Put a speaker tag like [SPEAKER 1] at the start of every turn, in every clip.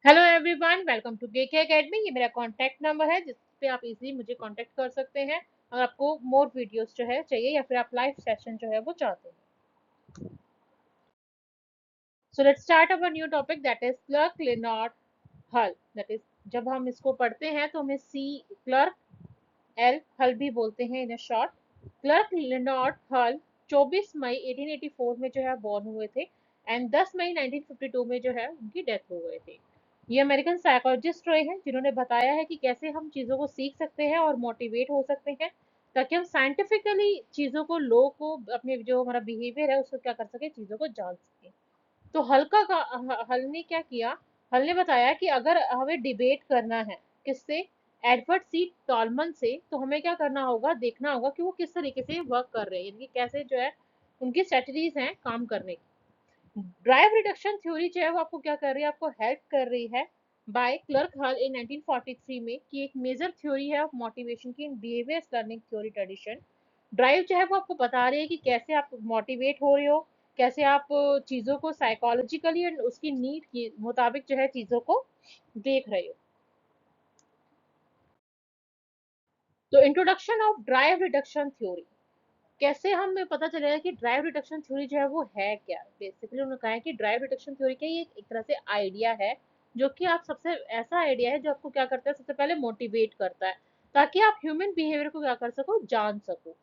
[SPEAKER 1] Hello everyone, welcome to KK academy. ये मेरा contact number है जिस पे आप इजीली मुझे कांटेक्ट कर सकते हैं अगर आपको मोर वीडियोस जो है चाहिए या फिर आप लाइव सेशन जो है वो चाहते हैं। So let's start our new topic that is Clark Leonard Hull. That is जब हम इसको पढ़ते हैं तो हमें सी क्लर्क एल हल भी बोलते हैं इन अ शॉर्ट। क्लर्क लेनार्ड हल 24 मई 1884 में जो है बॉर्न हुए थे एंड 10 मई 1952 में जो है उनकी डेथ हो गए थे। ये अमेरिकन साइकोलॉजिस्ट रहे हैं जिन्होंने बताया है कि कैसे हम चीज़ों को सीख सकते हैं और मोटिवेट हो सकते हैं ताकि हम साइंटिफिकली चीज़ों को लोगों को अपने जो हमारा बिहेवियर है उसको क्या कर सके, चीज़ों को जान सके। तो हल ने क्या किया? हल ने बताया कि अगर हमें डिबेट करना है किससे, एडवर्ड सी टॉलमन से, तो हमें क्या करना होगा, देखना होगा कि वो किस तरीके से वर्क कर रहे हैं, यानी कि कैसे जो है उनकी स्ट्रेटजीज हैं काम करने की। ड्राइव रिडक्शन थ्योरी जो है वो आपको क्या कर रही है, आपको हेल्प कर रही है बाय क्लर्क हल इन 1943 में, कि एक मेजर थ्योरी है ऑफ मोटिवेशन की in behaviour learning theory tradition. Drive जो है वो आपको बता रही है कि कैसे आप मोटिवेट हो रहे हो, कैसे आप चीज़ों को साइकोलॉजिकली एंड उसकी नीड के मुताबिक जो है चीज़ों को देख रहे हो। तो introduction of drive reduction theory, कैसे हमें पता चलेगा कि ड्राइव रिडक्शन थ्योरी जो है वो है क्या। बेसिकली उन्होंने कहा है कि ड्राइव रिडक्शन थ्योरी का ये एक तरह से आइडिया है, जो कि आप सबसे ऐसा आइडिया है जो आपको क्या करता है, सबसे पहले मोटिवेट करता है ताकि आप ह्यूमन बिहेवियर को क्या कर सको, जान सको।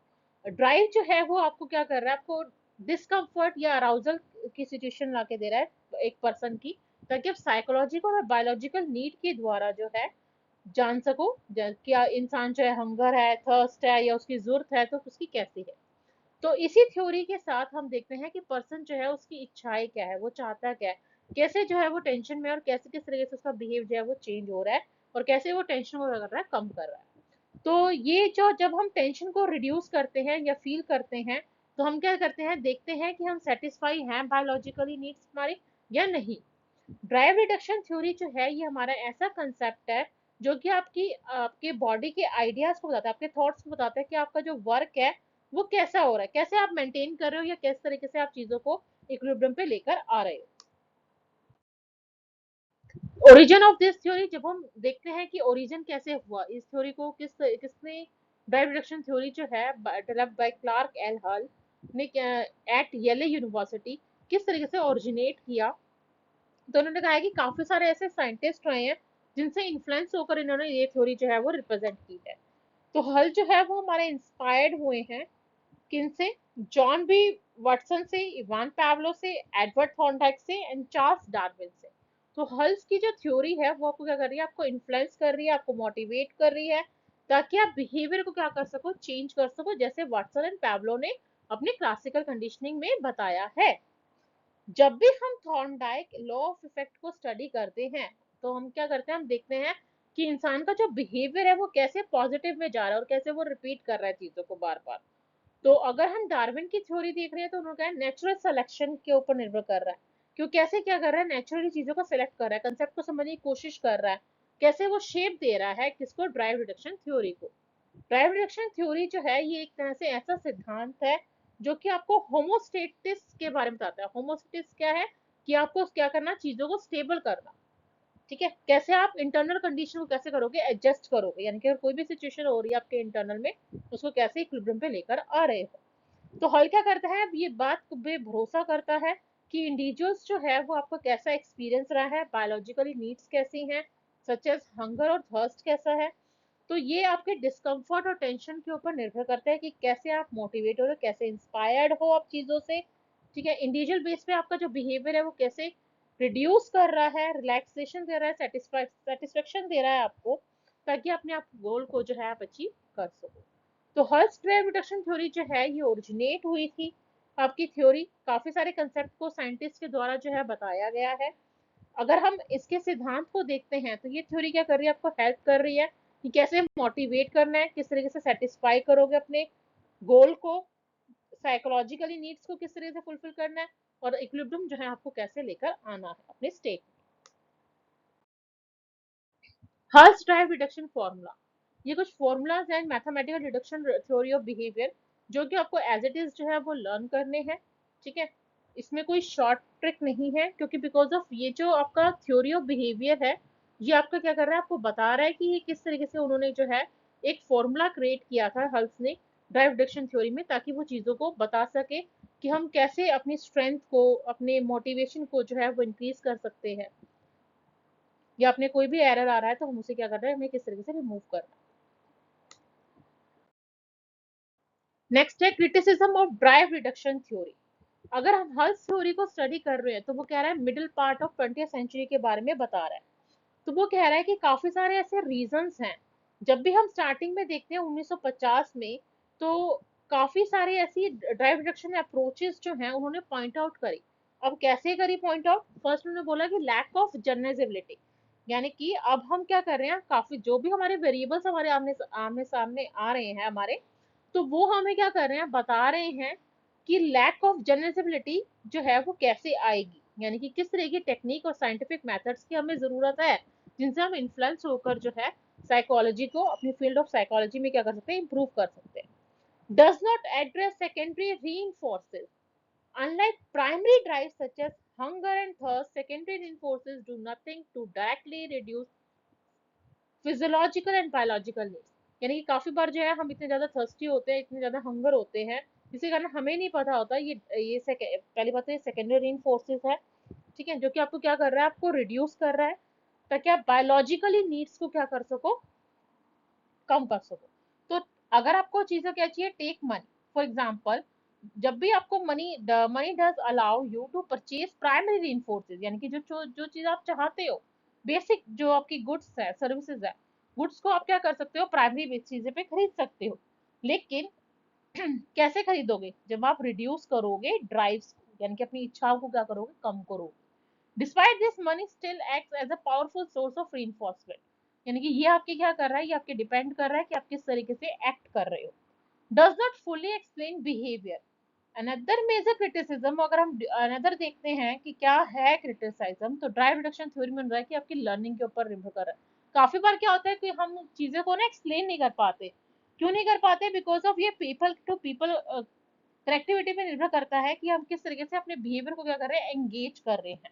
[SPEAKER 1] ड्राइव जो है वो आपको क्या कर रहा है, आपको डिस्कम्फर्ट या अराउजल की सिचुएशन ला के दे रहा है एक पर्सन की, ताकि आप साइकोलॉजिकल और बायोलॉजिकल नीड के द्वारा जो है जान सको क्या इंसान जो है हंगर है, थर्स्ट है या उसकी जरूरत है तो उसकी कैसी है। तो इसी थ्योरी के साथ हम देखते हैं कि पर्सन जो है उसकी इच्छाएं क्या है, वो चाहता क्या है, कैसे जो है वो टेंशन में और कैसे किस तरीके से उसका बिहेव जो है वो चेंज हो रहा है और कैसे वो टेंशन को कर रहा है, कम कर रहा है। तो ये जो जब हम टेंशन को रिड्यूस करते हैं या फील करते हैं तो हम क्या करते हैं, देखते हैं कि हम सेटिस्फाई हैं बायोलॉजिकली नीड्स हमारी या नहीं। ड्राइव रिडक्शन थ्योरी जो है ये हमारा ऐसा कंसेप्ट है जो कि आपकी आपके बॉडी के आइडियाज को बताता है, आपके थॉट्स को बताता है कि आपका जो वर्क है वो कैसा हो रहा है, कैसे आप मेंटेन कर रहे हो या किस तरीके से आप चीजों को इक्विलिब्रियम पे लेकर आ रहे हो। ओरिजिन ऑफ दिस थ्योरी, जब हम देखते हैं कि ओरिजिन कैसे हुआ, इस थ्योरी को किसने, ड्राइव रिडक्शन थ्योरी जो है डेवलप्ड बाय क्लार्क एल हल ने एट येले यूनिवर्सिटी किस तरीके से ओरिजिनेट किया। तो उन्होंने कहा है कि काफी सारे ऐसे साइंटिस्ट रहे हैं जिनसे इन्फ्लुएंस होकर इन्होंने ये थ्योरी जो है वो रिप्रेजेंट की है। तो हल जो है वो हमारे इंस्पायर्ड हुए हैं किनसे, जॉन बी वाटसन से, इवान पैवलो से, एडवर्ड थॉर्नडाइक से एंड चार्ल्स डार्विन से। तो हल्स की जो थ्योरी है वो आपको क्या कर रही है, आपको इन्फ्लुएंस कर रही है, आपको मोटिवेट कर रही है ताकि आप बिहेवियर को क्या कर सको, चेंज कर सको, जैसे वाटसन एंड पैवलो ने अपने क्लासिकल कंडीशनिंग में बताया है। जब भी हम थॉर्नडाइक लॉ ऑफ इफेक्ट को स्टडी करते हैं तो हम क्या करते हैं, हम देखते हैं कि इंसान का जो बिहेवियर है वो कैसे पॉजिटिव में जा रहा है और कैसे वो रिपीट कर रहा है चीजों को बार बार। तो अगर हम डार्विन की थ्योरी देख रहे हैं तो उन्होंने कहा नेचुरल सिलेक्शन के ऊपर निर्भर कर रहा है, क्यों कैसे क्या कर रहा है, नेचुरली चीजों को सिलेक्ट कर रहा है, कंसेप्ट को समझने की कोशिश कर रहा है, कैसे वो शेप दे रहा है किसको, ड्राइव रिडक्शन थ्योरी को। ड्राइव रिडक्शन थ्योरी जो है ये एक तरह से ऐसा सिद्धांत है जो कि आपको होमोस्टेटिस के बारे में बताता है। होमोस्टेटिस क्या है, कि आपको क्या करना, चीजों को स्टेबल करना। ठीक है, कैसे आप इंटरनल कंडीशन को कैसे करोगे, एडजस्ट करोगे, यानी कि अगर कोई भी सिचुएशन हो रही है आपके इंटरनल में उसको कैसे इक्विलिब्रियम पे लेकर आ रहे हो। तो हल क्या करता है, अब ये बात पे भरोसा करता है कि इंडिविजुअल्स जो है वो आपका कैसा एक्सपीरियंस रहा है, बायोलॉजिकली नीड्स कैसी हैं, सच एज हंगर और थर्स्ट कैसा है। तो ये आपके डिस्कम्फर्ट और टेंशन के ऊपर निर्भर करता है कि कैसे आप मोटिवेट हो रहे हो, कैसे इंस्पायर्ड हो आप चीज़ों से। ठीक है, इंडिविजुअल बेस पे आपका जो बिहेवियर है वो कैसे रिड्यूस कर रहा है, रिलैक्सेशन दे रहा है, सेटिस्फेक्शन दे रहा है आपको, ताकि अपने आप गोल को जो है आप अचीव कर सको। तो हर्ट्ज ड्राइव रिडक्शन थ्योरी जो है ये ओरिजिनेट हुई थी आपकी थ्योरी, काफी सारे कंसेप्ट को साइंटिस्ट के द्वारा जो है बताया गया है। अगर हम इसके सिद्धांत को देखते हैं तो ये थ्योरी क्या कर रही है, आपको हेल्प कर रही है कि कैसे मोटिवेट करना है, किस तरीके से सेटिस्फाई करोगे अपने गोल को, साइकोलॉजिकली नीड्स को किस तरीके से फुलफिल करना है, और इक्विलिब्रियम जो है आपको कैसे लेकर आना है अपने state. Hertz drive reduction formula, ये कुछ फॉर्मूलाज हैं mathematical reduction theory of behaviour जो कि आपको एज इट इज जो है वो लर्न करने हैं। ठीक है, इसमें कोई शॉर्ट ट्रिक नहीं है, क्योंकि बिकॉज ऑफ ये जो आपका थ्योरी ऑफ बिहेवियर है, ये आपका क्या कर रहा है, आपको बता रहा है कि ये किस तरीके से उन्होंने जो है एक फॉर्मूला क्रिएट किया था हल्स ने ड्राइव रिडक्शन थ्योरी में, ताकि वो चीज़ों को बता सके कि हम कैसे अपनी स्ट्रेंथ को, अपने मोटिवेशन को जो है वो इंक्रीज कर सकते हैं, या अपने कोई भी एरर आ रहा है तो हम उसे क्या कर रहे हैं, हमें किस तरीके से रिमूव करना। नेक्स्ट है criticism of drive reduction theory. अगर हम हल्स थ्योरी को स्टडी कर रहे हैं तो वो कह रहा है middle part of 20th century के बारे में बता रहा है। तो वो कह रहा है कि काफी सारे ऐसे रीजंस हैं। जब भी हम स्टार्टिंग में देखते हैं 1950 में, तो काफी सारे ऐसी ड्राइव रिडक्शन अप्रोचेस जो हैं उन्होंने पॉइंट आउट करी। अब कैसे करी पॉइंट आउट? फर्स्ट उन्होंने बोला कि लैक ऑफ जनरलाइजेबिलिटी, यानी कि अब हम क्या कर रहे हैं, काफी जो भी हमारे वेरिएबल्स हमारे आमने आमने सामने आ रहे हैं हमारे, तो वो हमें क्या कर रहे हैं, बता रहे हैं कि लैक ऑफ जनरलाइजेबिलिटी जो है वो कैसे आएगी, यानी कि किस तरह की टेक्निक और साइंटिफिक मेथड्स की हमें जरूरत है, जिनसे हम इन्फ्लुएंस होकर जो है साइकोलॉजी को, अपनी फील्ड ऑफ साइकोलॉजी में क्या कर सकते हैं, इंप्रूव कर सकते हैं। Does not address secondary reinforcers. Unlike primary drives such as hunger and thirst, secondary reinforcers do nothing to directly reduce physiological and biological needs. यानी कि काफी बार जो है हम इतने ज्यादा थर्स्टी होते हैं, इतने ज्यादा हंगर होते हैं, जिसके कारण हमें नहीं पता होता ये पहली बात तो ये सेकेंडरी रीइंफोर्सेस है, ठीक है, जो कि आपको क्या कर रहा है, आपको रिड्यूस कर रहा है, ताकि आप बायोलॉजिकली नीड्स को क्या कर सको, कम कर सको। तो अगर आपको चीजें क्या चाहिए, टेक मनी फॉर एग्जाम्पल, जब भी आपको money does allow you to purchase primary reinforcers, यानी कि जो चीज आप चाहते हो, बेसिक जो आपकी गुड्स है, सर्विसेज है, गुड्स को आप क्या कर सकते हो, प्राइमरी चीजें पे खरीद सकते हो। लेकिन कैसे खरीदोगे, जब आप रिड्यूस करोगे ड्राइव्स को, यानी कि अपनी इच्छाओं को क्या करोगे, कम करोगे। Despite this money still acts as a powerful source of reinforcement, यानी कि ये आपके क्या कर रहा है, ये आपके डिपेंड कर रहा है कि आप किस तरीके से एक्ट कर रहे हो। Does not fully explain behaviour. Another major criticism, अगर हम अनदर देखते हैं कि क्या है क्रिटिसिज्म, तो ड्राइव रिडक्शन थ्योरी में रहा है कि आपकी लर्निंग के ऊपर निर्भर कर रहा है। काफी बार क्या होता है कि हम चीजों को ना एक्सप्लेन नहीं कर पाते। क्यों नहीं कर पाते? बिकॉज ऑफ ये पीपल टू पीपल कनेक्टिविटी पे निर्भर करता है कि हम किस तरीके से अपने बिहेवियर को क्या कर रहे हैं, एंगेज कर रहे हैं,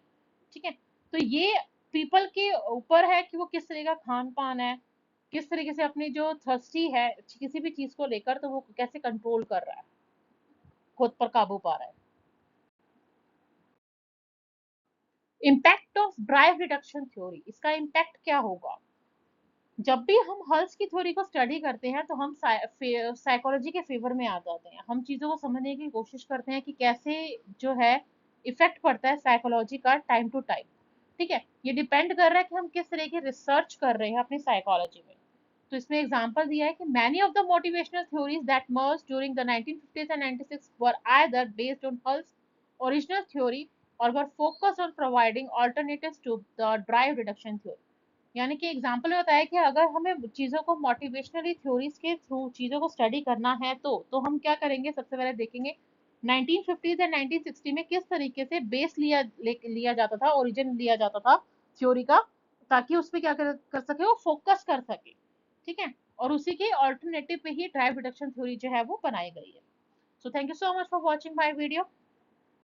[SPEAKER 1] ठीक है। तो ये पीपल के ऊपर है कि वो किस तरह का खान पान है, किस तरीके से अपनी जो थर्स्टी है किसी भी चीज को लेकर, तो वो कैसे कंट्रोल कर रहा है, खुद पर काबू पा रहा है। Impact of drive reduction theory, इसका इम्पैक्ट क्या होगा? जब भी हम हल्स की थ्योरी को स्टडी करते हैं तो हम साइकोलॉजी के फेवर में आ जाते हैं, हम चीजों को समझने की कोशिश करते हैं कि कैसे जो है इफेक्ट पड़ता है साइकोलॉजी का टाइम टू टाइम, ठीक है। ये डिपेंड कर रहा है कि हम किस तरह की रिसर्च कर रहे हैं अपनी साइकोलॉजी में। तो इसमें एग्जांपल दिया है कि many of the motivational theories that merge during the 1950s and 96 were either based on Hull's original theory और were focus on providing alternatives to the drive reduction theory. यानी कि एग्जाम्पल में बताया कि अगर हमें चीजों को मोटिवेशनली थ्योरीज के थ्रू चीजों को स्टडी करना है, तो हम क्या करेंगे, सबसे पहले देखेंगे 1950s एंड 1960 में किस तरीके से बेस लिया जाता था, ओरिजिन लिया जाता था थ्योरी का, ताकि उस पर क्या कर सके, वो फोकस कर सके, ठीक है। और उसी के ऑल्टरनेटिव पे ही ड्राइव रिडक्शन थ्योरी जो है वो बनाई गई है। So thank you so much for watching my video.